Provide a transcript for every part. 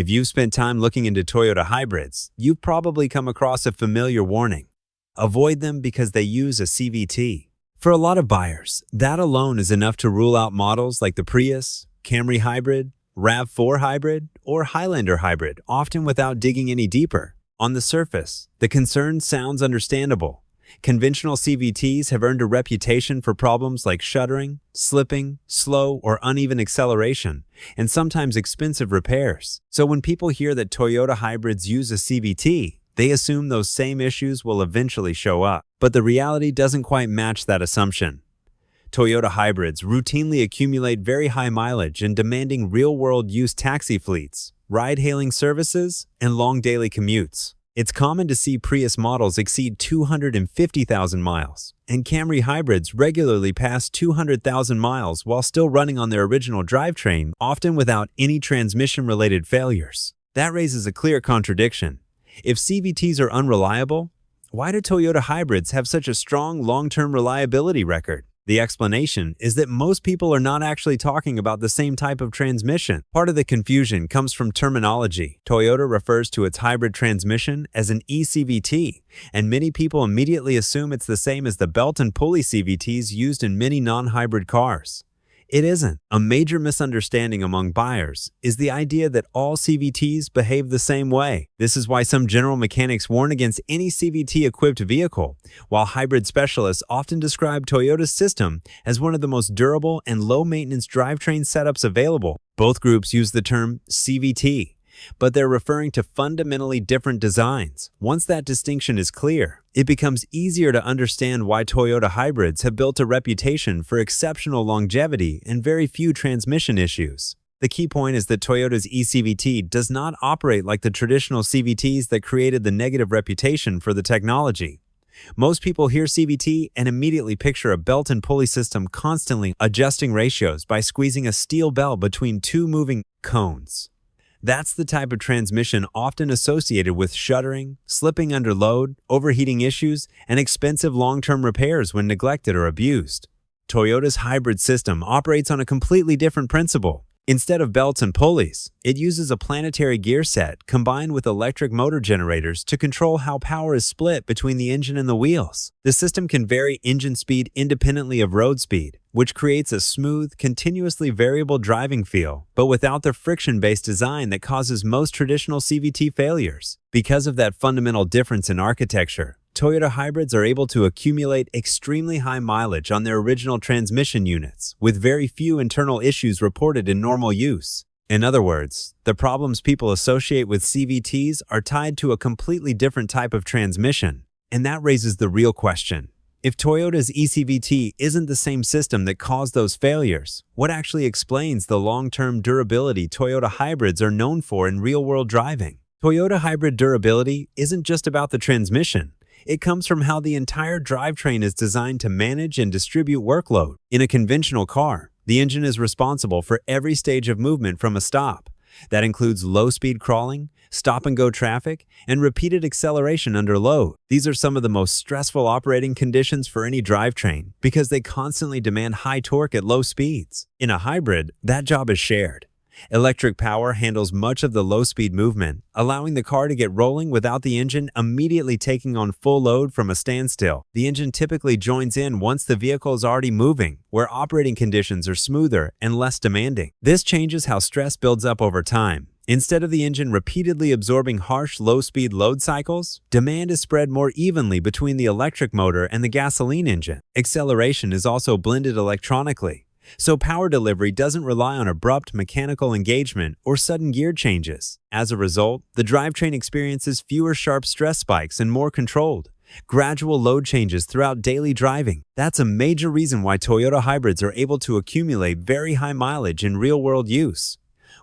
If you've spent time looking into Toyota hybrids, you've probably come across a familiar warning. Avoid them because they use a CVT. For a lot of buyers, that alone is enough to rule out models like the Prius, Camry Hybrid, RAV4 Hybrid, or Highlander Hybrid, often without digging any deeper. On the surface, the concern sounds understandable. Conventional CVTs have earned a reputation for problems like shuddering, slipping, slow or uneven acceleration, and sometimes expensive repairs. So when people hear that Toyota hybrids use a CVT, they assume those same issues will eventually show up. But the reality doesn't quite match that assumption. Toyota hybrids routinely accumulate very high mileage in demanding real-world use taxi fleets, ride-hailing services, and long daily commutes. It's common to see Prius models exceed 250,000 miles, and Camry hybrids regularly pass 200,000 miles while still running on their original drivetrain, often without any transmission-related failures. That raises a clear contradiction. If CVTs are unreliable, why do Toyota hybrids have such a strong long-term reliability record? The explanation is that most people are not actually talking about the same type of transmission. Part of the confusion comes from terminology. Toyota refers to its hybrid transmission as an eCVT, and many people immediately assume it's the same as the belt-and-pulley CVTs used in many non-hybrid cars. It isn't. A major misunderstanding among buyers is the idea that all CVTs behave the same way. This is why some general mechanics warn against any CVT-equipped vehicle, while hybrid specialists often describe Toyota's system as one of the most durable and low-maintenance drivetrain setups available. Both groups use the term CVT, but they're referring to fundamentally different designs. Once that distinction is clear, it becomes easier to understand why Toyota hybrids have built a reputation for exceptional longevity and very few transmission issues. The key point is that Toyota's eCVT does not operate like the traditional CVTs that created the negative reputation for the technology. Most people hear CVT and immediately picture a belt-and-pulley system constantly adjusting ratios by squeezing a steel belt between two moving cones. That's the type of transmission often associated with shuddering, slipping under load, overheating issues, and expensive long-term repairs when neglected or abused. Toyota's hybrid system operates on a completely different principle. Instead of belts and pulleys, it uses a planetary gear set combined with electric motor generators to control how power is split between the engine and the wheels. The system can vary engine speed independently of road speed, which creates a smooth, continuously variable driving feel, but without the friction-based design that causes most traditional CVT failures. Because of that fundamental difference in architecture, Toyota hybrids are able to accumulate extremely high mileage on their original transmission units, with very few internal issues reported in normal use. In other words, the problems people associate with CVTs are tied to a completely different type of transmission. And that raises the real question. If Toyota's eCVT isn't the same system that caused those failures, what actually explains the long-term durability Toyota hybrids are known for in real-world driving? Toyota hybrid durability isn't just about the transmission. It comes from how the entire drivetrain is designed to manage and distribute workload. In a conventional car, the engine is responsible for every stage of movement from a stop. That includes low-speed crawling, stop-and-go traffic, and repeated acceleration under load. These are some of the most stressful operating conditions for any drivetrain because they constantly demand high torque at low speeds. In a hybrid, that job is shared. Electric power handles much of the low-speed movement, allowing the car to get rolling without the engine immediately taking on full load from a standstill. The engine typically joins in once the vehicle is already moving, where operating conditions are smoother and less demanding. This changes how stress builds up over time. Instead of the engine repeatedly absorbing harsh low-speed load cycles, demand is spread more evenly between the electric motor and the gasoline engine. Acceleration is also blended electronically, so power delivery doesn't rely on abrupt mechanical engagement or sudden gear changes. As a result, the drivetrain experiences fewer sharp stress spikes and more controlled, gradual load changes throughout daily driving. That's a major reason why Toyota hybrids are able to accumulate very high mileage in real-world use.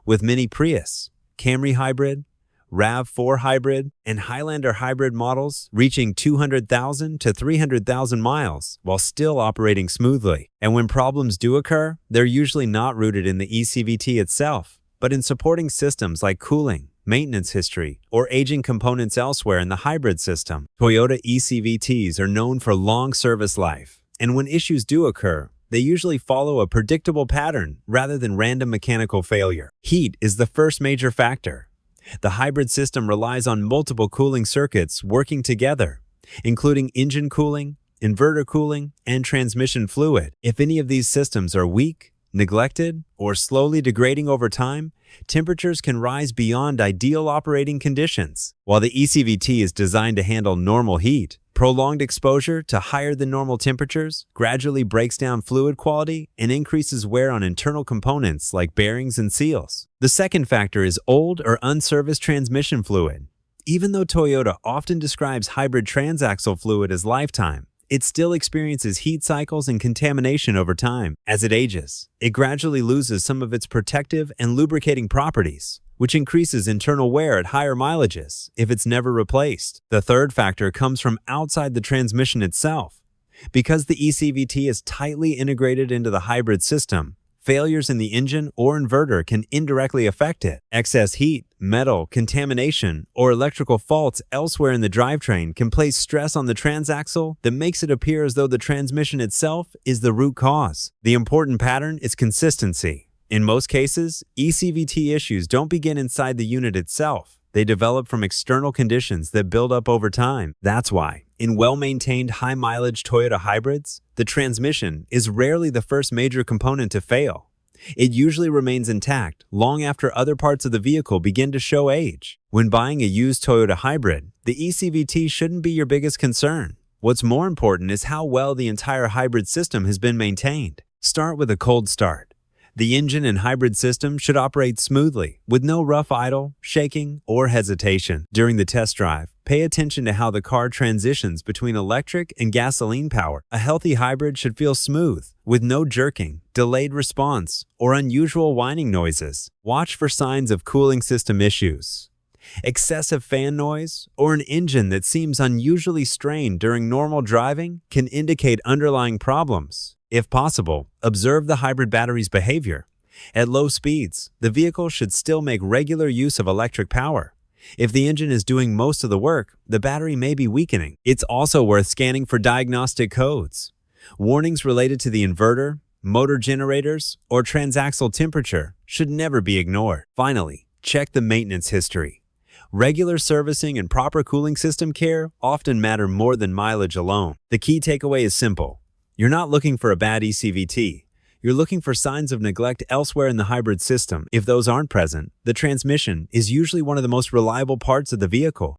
With many Prius, Camry Hybrid, RAV4 Hybrid, and Highlander Hybrid models reaching 200,000 to 300,000 miles while still operating smoothly. And when problems do occur, they're usually not rooted in the eCVT itself, but in supporting systems like cooling, maintenance history, or aging components elsewhere in the hybrid system. Toyota eCVTs are known for long service life, and when issues do occur, they usually follow a predictable pattern rather than random mechanical failure. Heat is the first major factor. The hybrid system relies on multiple cooling circuits working together, including engine cooling, inverter cooling, and transmission fluid. If any of these systems are weak, neglected, or slowly degrading over time, temperatures can rise beyond ideal operating conditions. While the eCVT is designed to handle normal heat, prolonged exposure to higher than normal temperatures gradually breaks down fluid quality and increases wear on internal components like bearings and seals. The second factor is old or unserviced transmission fluid. Even though Toyota often describes hybrid transaxle fluid as lifetime, it still experiences heat cycles and contamination over time. As it ages, it gradually loses some of its protective and lubricating properties, which increases internal wear at higher mileages if it's never replaced. The third factor comes from outside the transmission itself. Because the eCVT is tightly integrated into the hybrid system, failures in the engine or inverter can indirectly affect it. Excess heat, metal, contamination, or electrical faults elsewhere in the drivetrain can place stress on the transaxle that makes it appear as though the transmission itself is the root cause. The important pattern is consistency. In most cases, eCVT issues don't begin inside the unit itself. They develop from external conditions that build up over time. That's why, in well-maintained high-mileage Toyota hybrids, the transmission is rarely the first major component to fail. It usually remains intact long after other parts of the vehicle begin to show age. When buying a used Toyota hybrid, the eCVT shouldn't be your biggest concern. What's more important is how well the entire hybrid system has been maintained. Start with a cold start. The engine and hybrid system should operate smoothly, with no rough idle, shaking, or hesitation. During the test drive, pay attention to how the car transitions between electric and gasoline power. A healthy hybrid should feel smooth, with no jerking, delayed response, or unusual whining noises. Watch for signs of cooling system issues. Excessive fan noise or an engine that seems unusually strained during normal driving can indicate underlying problems. If possible, observe the hybrid battery's behavior. At low speeds, the vehicle should still make regular use of electric power. If the engine is doing most of the work, the battery may be weakening. It's also worth scanning for diagnostic codes. Warnings related to the inverter, motor generators, or transaxle temperature should never be ignored. Finally, check the maintenance history. Regular servicing and proper cooling system care often matter more than mileage alone. The key takeaway is simple. You're not looking for a bad eCVT. You're looking for signs of neglect elsewhere in the hybrid system. If those aren't present, the transmission is usually one of the most reliable parts of the vehicle.